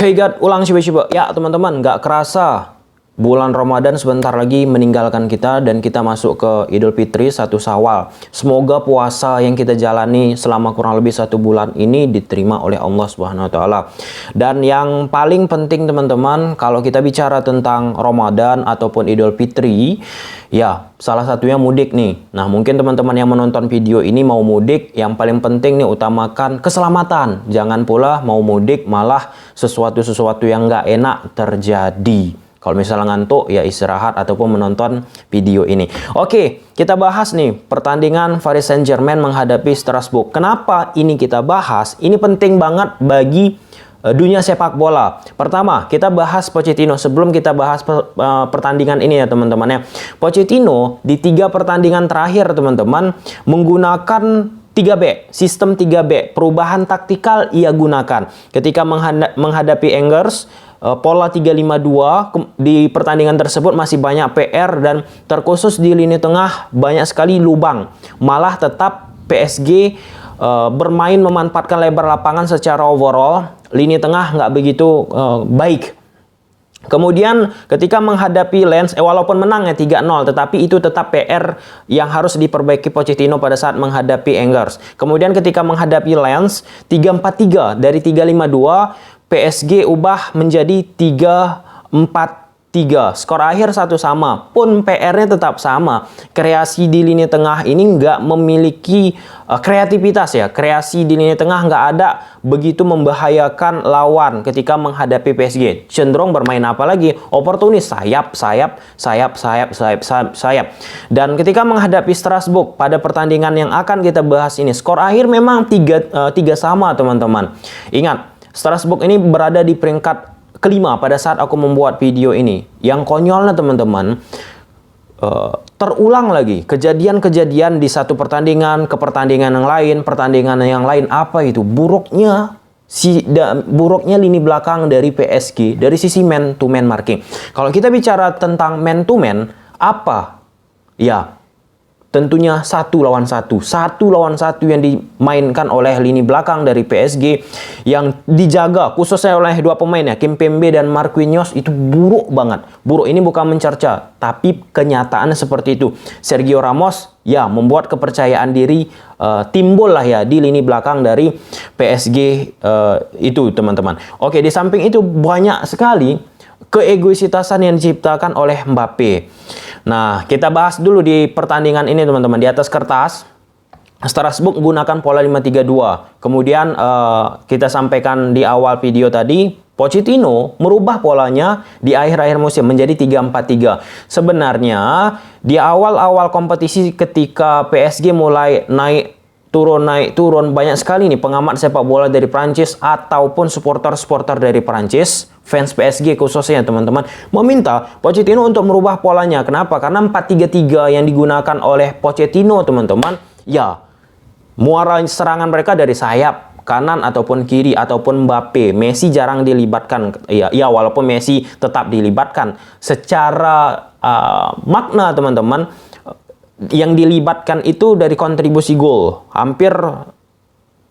Kaigat ulang coba-coba. Ya teman-teman, nggak kerasa bulan Ramadan sebentar lagi meninggalkan kita dan kita masuk ke Idul Fitri 1 Syawal. Semoga puasa yang kita jalani selama kurang lebih 1 bulan ini diterima oleh Allah Subhanahu wa taala. Dan yang paling penting teman-teman, kalau kita bicara tentang Ramadan ataupun Idul Fitri, ya salah satunya mudik nih. Nah, mungkin teman-teman yang menonton video ini mau mudik, yang paling penting nih utamakan keselamatan. Jangan pula mau mudik malah sesuatu-sesuatu yang nggak enak terjadi. Kalau misalnya ngantuk, ya istirahat ataupun menonton video ini. Oke, kita bahas nih pertandingan Paris Saint-Germain menghadapi Strasbourg. Kenapa ini kita bahas? Ini penting banget bagi dunia sepak bola. Pertama, kita bahas Pochettino. Sebelum kita bahas pertandingan ini ya teman-teman ya. Pochettino di 3 pertandingan terakhir teman-teman menggunakan 3-back, sistem 3-back. Perubahan taktikal ia gunakan. Ketika menghadapi Angers, pola 3-5-2 di pertandingan tersebut masih banyak PR dan terkhusus di lini tengah banyak sekali lubang. Malah tetap PSG bermain memanfaatkan lebar lapangan secara overall. Lini tengah nggak begitu baik. Kemudian ketika menghadapi Lens, walaupun menang ya 3-0, tetapi itu tetap PR yang harus diperbaiki Pochettino pada saat menghadapi Angers. Kemudian ketika menghadapi Lens, 3-4-3 dari 3-5-2, PSG ubah menjadi 3-4-3. Skor akhir 1 sama, pun PR-nya tetap sama. Kreasi di lini tengah ini nggak memiliki kreativitas ya. Kreasi di lini tengah nggak ada, begitu membahayakan lawan ketika menghadapi PSG. Cenderung bermain apa lagi? Oportunis, sayap. Dan ketika menghadapi Strasbourg pada pertandingan yang akan kita bahas ini, skor akhir memang 3 sama teman-teman. Ingat, Strasbourg ini berada di peringkat kelima pada saat aku membuat video ini. Yang konyolnya teman-teman, terulang lagi kejadian-kejadian di satu pertandingan ke pertandingan yang lain. Apa itu? Buruknya lini belakang dari PSG dari sisi man to man marking. Kalau kita bicara tentang man to man, apa? Ya, tentunya 1 lawan 1 yang dimainkan oleh lini belakang dari PSG yang dijaga khususnya oleh 2 pemain ya, Kimpembe dan Marquinhos, itu buruk banget. Buruk ini bukan mencerca, tapi kenyataannya seperti itu. Sergio Ramos ya membuat kepercayaan diri timbul lah ya di lini belakang dari PSG itu teman-teman. Oke, di samping itu banyak sekali keegoisitasan yang diciptakan oleh Mbappe. Nah, kita bahas dulu di pertandingan ini teman-teman. Di atas kertas, Strasbourg menggunakan pola 5-3-2. Kemudian kita sampaikan di awal video tadi, Pochettino merubah polanya di akhir-akhir musim menjadi 3-4-3. Sebenarnya di awal-awal kompetisi ketika PSG mulai naik turun, banyak sekali nih pengamat sepak bola dari Prancis ataupun supporter-supporter dari Prancis, fans PSG khususnya teman-teman, meminta Pochettino untuk merubah polanya. Kenapa? Karena 4-3-3 yang digunakan oleh Pochettino teman-teman, ya muara serangan mereka dari sayap kanan ataupun kiri ataupun Mbappe. Messi jarang dilibatkan. Ya walaupun Messi tetap dilibatkan secara makna teman-teman, yang dilibatkan itu dari kontribusi gol. Hampir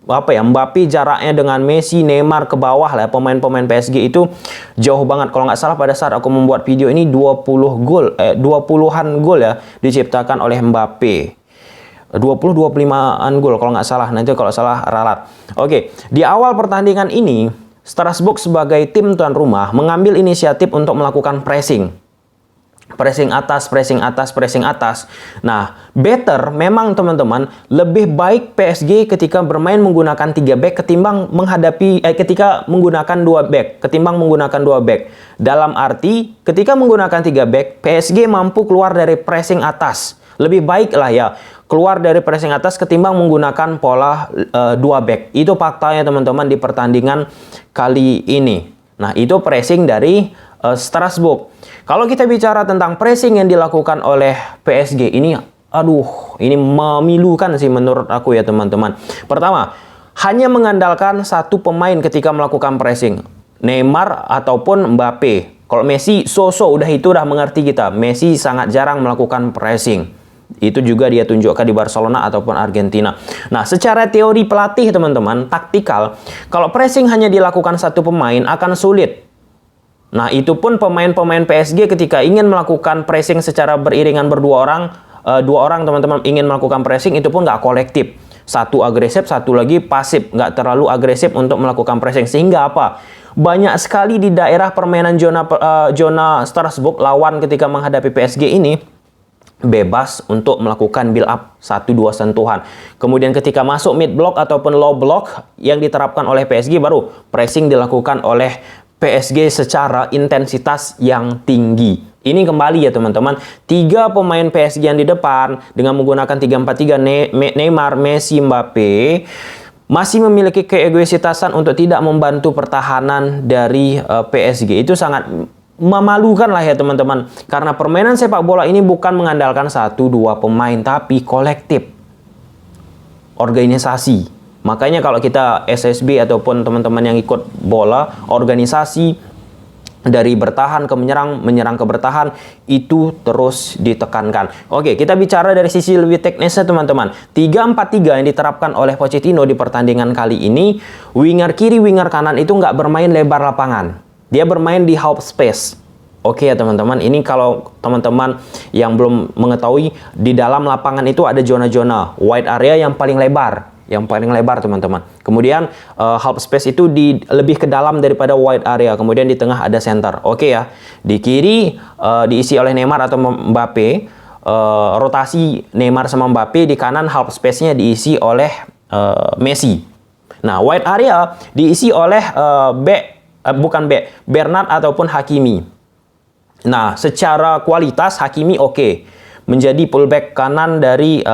Mbappe jaraknya dengan Messi, Neymar ke bawah lah, pemain-pemain PSG itu jauh banget. Kalau nggak salah pada saat aku membuat video ini 20-an gol ya diciptakan oleh Mbappe. 20-25an gol kalau nggak salah. Nanti kalau salah ralat. Oke, di awal pertandingan ini Strasbourg sebagai tim tuan rumah mengambil inisiatif untuk melakukan pressing atas. Nah, better memang teman-teman, lebih baik PSG ketika bermain menggunakan 3-back ketimbang ketika menggunakan 2-back ketimbang menggunakan 2-back. Dalam arti ketika menggunakan 3-back, PSG mampu keluar dari pressing atas. Lebih baik lah ya keluar dari pressing atas ketimbang menggunakan pola 2-back. Itu faktanya teman-teman di pertandingan kali ini. Nah, itu pressing dari Strasbourg. Kalau kita bicara tentang pressing yang dilakukan oleh PSG ini, ini memilukan sih menurut aku ya teman-teman. Pertama, hanya mengandalkan 1 pemain ketika melakukan pressing, Neymar ataupun Mbappe. Kalau Messi udah mengerti kita. Messi sangat jarang melakukan pressing. Itu juga dia tunjukkan di Barcelona ataupun Argentina. Nah, secara teori pelatih teman-teman, taktikal, kalau pressing hanya dilakukan satu pemain akan sulit. Nah, itu pun pemain-pemain PSG ketika ingin melakukan pressing secara beriringan dua orang teman-teman ingin melakukan pressing, itu pun nggak kolektif. Satu agresif, satu lagi pasif, nggak terlalu agresif untuk melakukan pressing. Sehingga apa? Banyak sekali di daerah permainan zona Strasbourg lawan ketika menghadapi PSG ini bebas untuk melakukan build up 1-2 sentuhan. Kemudian ketika masuk mid block ataupun low block yang diterapkan oleh PSG, baru pressing dilakukan oleh PSG secara intensitas yang tinggi. Ini kembali ya teman-teman, 3 pemain PSG yang di depan dengan menggunakan 3-4-3 Neymar, Messi, Mbappe masih memiliki keegoisitasan untuk tidak membantu pertahanan dari PSG. Itu sangat memalukan lah ya teman-teman, karena permainan sepak bola ini bukan mengandalkan 1-2 pemain, tapi kolektif, organisasi. Makanya kalau kita SSB ataupun teman-teman yang ikut bola, organisasi dari bertahan ke menyerang, menyerang ke bertahan, itu terus ditekankan. Oke, kita bicara dari sisi lebih teknisnya teman-teman. 3-4-3 yang diterapkan oleh Pochettino di pertandingan kali ini, winger kiri, winger kanan itu nggak bermain lebar lapangan. Dia bermain di half space. Oke ya teman-teman, ini kalau teman-teman yang belum mengetahui, di dalam lapangan itu ada zona-zona wide area yang paling lebar. Teman-teman. Kemudian half space itu lebih ke dalam daripada wide area. Kemudian di tengah ada center. Oke ya. Di kiri diisi oleh Neymar atau Mbappe. Rotasi Neymar sama Mbappe. Di kanan half space-nya diisi oleh Messi. Nah, wide area diisi oleh Bernat ataupun Hakimi. Nah, secara kualitas Hakimi oke. Menjadi fullback kanan dari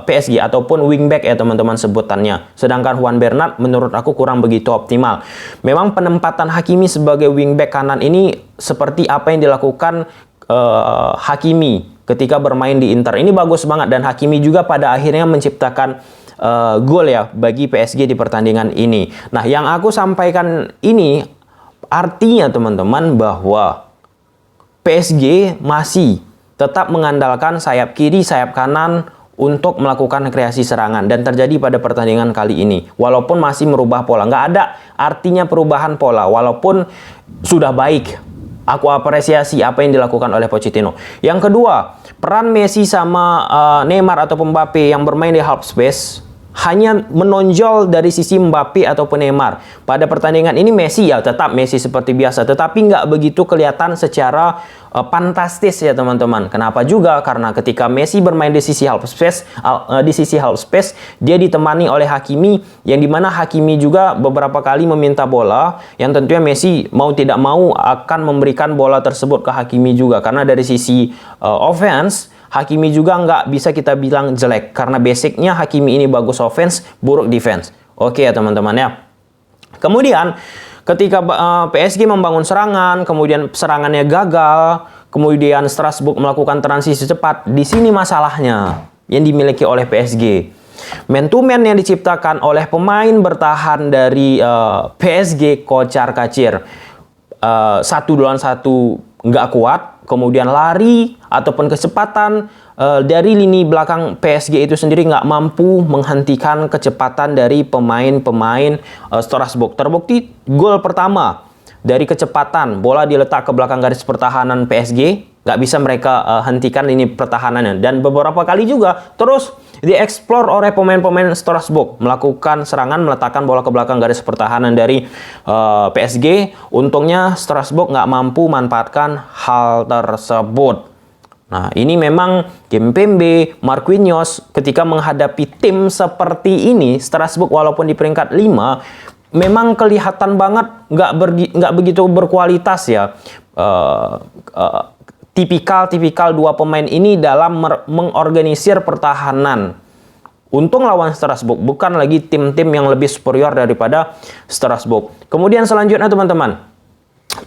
PSG ataupun wingback ya teman-teman sebutannya. Sedangkan Juan Bernat menurut aku kurang begitu optimal. Memang penempatan Hakimi sebagai wingback kanan ini seperti apa yang dilakukan Hakimi ketika bermain di Inter. Ini bagus banget, dan Hakimi juga pada akhirnya menciptakan gol ya bagi PSG di pertandingan ini. Nah, yang aku sampaikan ini artinya teman-teman bahwa PSG masih tetap mengandalkan sayap kiri, sayap kanan untuk melakukan kreasi serangan. Dan terjadi pada pertandingan kali ini. Walaupun masih merubah pola. Nggak ada artinya perubahan pola. Walaupun sudah baik. Aku apresiasi apa yang dilakukan oleh Pochettino. Yang kedua, peran Messi sama Neymar atau Mbappe yang bermain di half space hanya menonjol dari sisi Mbappe ataupun Neymar. Pada pertandingan ini Messi ya tetap Messi seperti biasa, tetapi nggak begitu kelihatan secara fantastis ya teman-teman. Kenapa juga? Karena ketika Messi bermain di sisi half space, dia ditemani oleh Hakimi, yang dimana Hakimi juga beberapa kali meminta bola, yang tentunya Messi mau tidak mau akan memberikan bola tersebut ke Hakimi juga, karena dari sisi offense Hakimi juga nggak bisa kita bilang jelek, karena basicnya Hakimi ini bagus offense, buruk defense. Oke ya teman-teman ya. Kemudian ketika PSG membangun serangan, kemudian serangannya gagal, kemudian Strasbourg melakukan transisi cepat. Di sini masalahnya yang dimiliki oleh PSG. Man to man yang diciptakan oleh pemain bertahan dari PSG kocar-kacir. 1 lawan 1 nggak kuat, kemudian lari ataupun kecepatan dari lini belakang PSG itu sendiri nggak mampu menghentikan kecepatan dari pemain-pemain Strasbourg. Terbukti gol pertama dari kecepatan, bola diletak ke belakang garis pertahanan PSG, nggak bisa mereka hentikan lini pertahanannya. Dan beberapa kali juga terus dieksplor oleh pemain-pemain Strasbourg, melakukan serangan, meletakkan bola ke belakang garis pertahanan dari PSG. Untungnya Strasbourg nggak mampu manfaatkan hal tersebut. Nah, ini memang Kimpembe, Marquinhos ketika menghadapi tim seperti ini, Strasbourg walaupun di peringkat 5, memang kelihatan banget nggak begitu berkualitas ya. Tipikal dua pemain ini dalam mengorganisir pertahanan. Untung lawan Strasbourg, bukan lagi tim-tim yang lebih superior daripada Strasbourg. Kemudian selanjutnya teman-teman,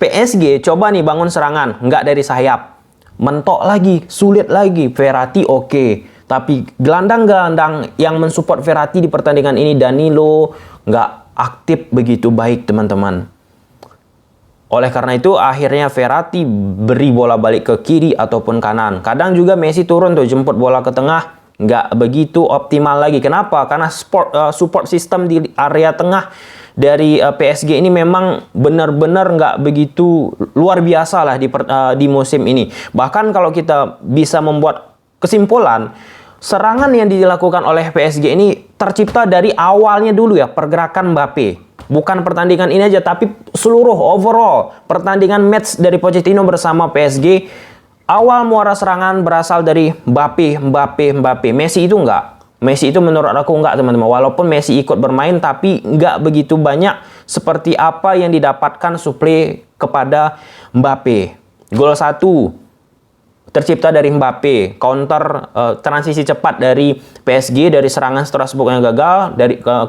PSG coba nih bangun serangan, nggak dari sayap. Mentok lagi, sulit lagi. Verratti oke. Tapi gelandang-gelandang yang mensupport Verratti di pertandingan ini, Danilo, nggak aktif begitu baik teman-teman. Oleh karena itu, akhirnya Verratti beri bola balik ke kiri ataupun kanan. Kadang juga Messi turun tuh, jemput bola ke tengah, nggak begitu optimal lagi. Kenapa? Karena support system di area tengah dari PSG ini memang benar-benar nggak begitu luar biasa lah di musim ini. Bahkan kalau kita bisa membuat kesimpulan, serangan yang dilakukan oleh PSG ini tercipta dari awalnya dulu ya, pergerakan Mbappe. Bukan pertandingan ini aja, tapi seluruh overall pertandingan match dari Pochettino bersama PSG. Awal muara serangan berasal dari Mbappe. Messi itu enggak. Messi itu menurut aku enggak, teman-teman. Walaupun Messi ikut bermain, tapi enggak begitu banyak seperti apa yang didapatkan suplai kepada Mbappe. Gol 1 tercipta dari Mbappe, counter transisi cepat dari PSG, dari serangan Strasbourg yang gagal,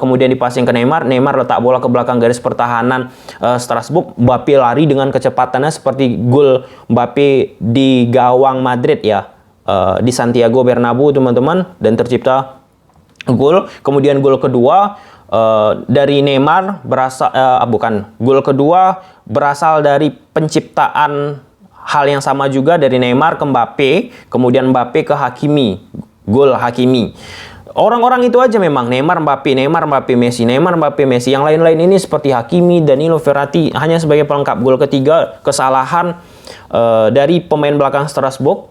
kemudian dipasing ke Neymar letak bola ke belakang garis pertahanan Strasbourg, Mbappe lari dengan kecepatannya seperti gol Mbappe di gawang Madrid ya, di Santiago Bernabeu teman-teman, dan tercipta gol. Kemudian gol kedua dari Neymar gol kedua berasal dari penciptaan hal yang sama juga dari Neymar ke Mbappe, kemudian Mbappe ke Hakimi, gol Hakimi. Orang-orang itu aja memang, Neymar Mbappe Messi. Yang lain-lain ini seperti Hakimi, Danilo, Verratti hanya sebagai pelengkap. Gol ketiga kesalahan dari pemain belakang Strasbourg.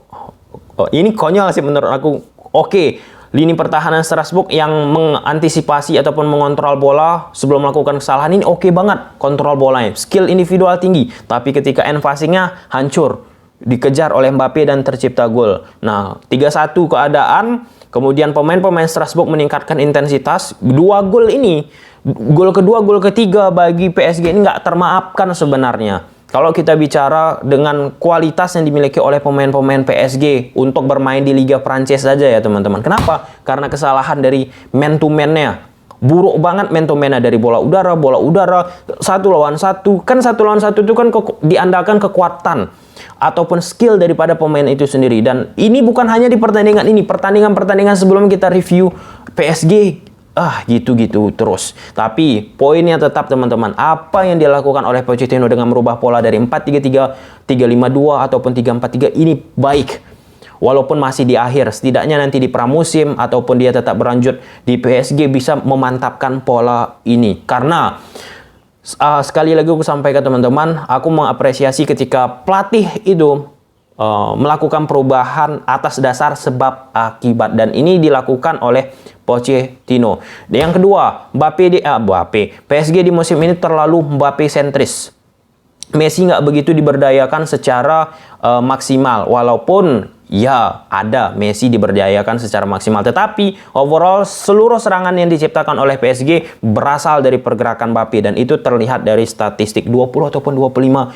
Ini konyol sih menurut aku. Oke, lini pertahanan Strasbourg yang mengantisipasi ataupun mengontrol bola sebelum melakukan kesalahan ini oke banget, kontrol bolanya, skill individual tinggi, tapi ketika end passing-nya hancur, dikejar oleh Mbappe dan tercipta gol. Nah, 3-1 keadaan, kemudian pemain-pemain Strasbourg meningkatkan intensitas. Dua gol ini, gol kedua, gol ketiga bagi PSG ini nggak termaafkan sebenarnya. Kalau kita bicara dengan kualitas yang dimiliki oleh pemain-pemain PSG untuk bermain di Liga Prancis saja ya teman-teman. Kenapa? Karena kesalahan dari man-to-man-nya. Buruk banget man-to-man-nya, dari bola udara, 1 lawan 1. Kan 1 lawan 1 itu kan diandalkan kekuatan ataupun skill daripada pemain itu sendiri. Dan ini bukan hanya di pertandingan ini, pertandingan-pertandingan sebelum kita review PSG gitu-gitu terus. Tapi poinnya tetap teman-teman, apa yang dilakukan oleh Pochettino dengan merubah pola dari 4-3-3, 3-5-2 ataupun 3-4-3 ini baik. Walaupun masih di akhir, setidaknya nanti di pramusim ataupun dia tetap berlanjut di PSG bisa memantapkan pola ini. Karena sekali lagi aku sampaikan teman-teman, aku mengapresiasi ketika pelatih itu melakukan perubahan atas dasar sebab akibat, dan ini dilakukan oleh Pochettino. Yang kedua, PSG di musim ini terlalu Mbappe sentris. Messi nggak begitu diberdayakan secara maksimal, walaupun ya ada Messi diberdayakan secara maksimal, tetapi overall seluruh serangan yang diciptakan oleh PSG berasal dari pergerakan Mbappe, dan itu terlihat dari statistik 20 ataupun 25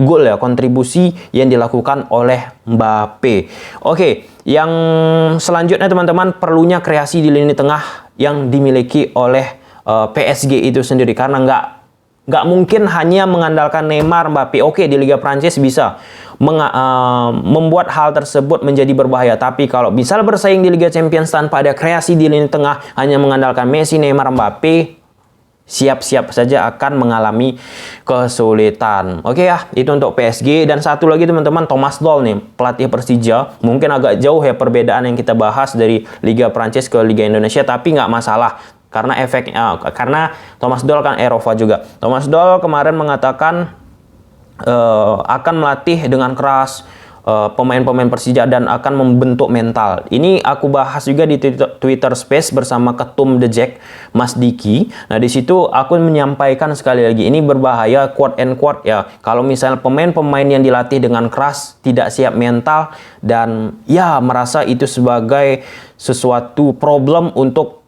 gol ya, kontribusi yang dilakukan oleh Mbappe. Oke, yang selanjutnya teman-teman, perlunya kreasi di lini tengah yang dimiliki oleh PSG itu sendiri, karena nggak mungkin hanya mengandalkan Neymar, Mbappe. Oke, di Liga Prancis bisa membuat hal tersebut menjadi berbahaya, tapi kalau bisa bersaing di Liga Champions tanpa ada kreasi di lini tengah, hanya mengandalkan Messi, Neymar, Mbappe, siap-siap saja akan mengalami kesulitan. Oke ya, itu untuk PSG. Dan satu lagi teman-teman, Thomas Doll nih, pelatih Persija. Mungkin agak jauh ya perbedaan yang kita bahas dari Liga Prancis ke Liga Indonesia, tapi nggak masalah. Karena Thomas Doll kan Eropa juga. Thomas Doll kemarin mengatakan akan melatih dengan keras pemain-pemain Persija dan akan membentuk mental. Ini aku bahas juga di Twitter Space bersama Ketum The Jack, Mas Diki. Nah, di situ aku menyampaikan sekali lagi, ini berbahaya, quote and quote ya. Kalau misalnya pemain-pemain yang dilatih dengan keras tidak siap mental dan ya merasa itu sebagai sesuatu problem untuk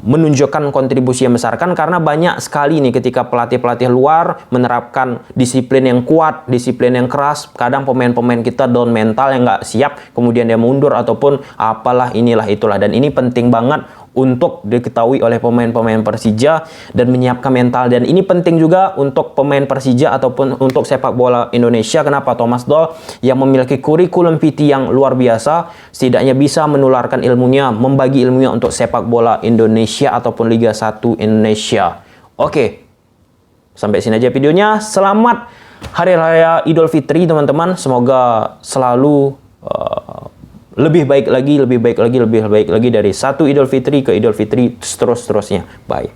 menunjukkan kontribusi yang besar, kan karena banyak sekali nih ketika pelatih-pelatih luar menerapkan disiplin yang kuat, disiplin yang keras, kadang pemain-pemain kita down mental yang nggak siap, kemudian dia mundur ataupun apalah inilah itulah. Dan ini penting banget untuk diketahui oleh pemain-pemain Persija dan menyiapkan mental, dan ini penting juga untuk pemain Persija ataupun untuk sepak bola Indonesia. Kenapa? Thomas Doll yang memiliki kurikulum PT yang luar biasa setidaknya bisa menularkan ilmunya, membagi ilmunya untuk sepak bola Indonesia ataupun Liga 1 Indonesia. Oke. Sampai sini aja videonya. Selamat Hari Raya Idul Fitri teman-teman. Semoga selalu lebih baik lagi dari satu Idul Fitri ke Idul Fitri terus-terusnya. Bye.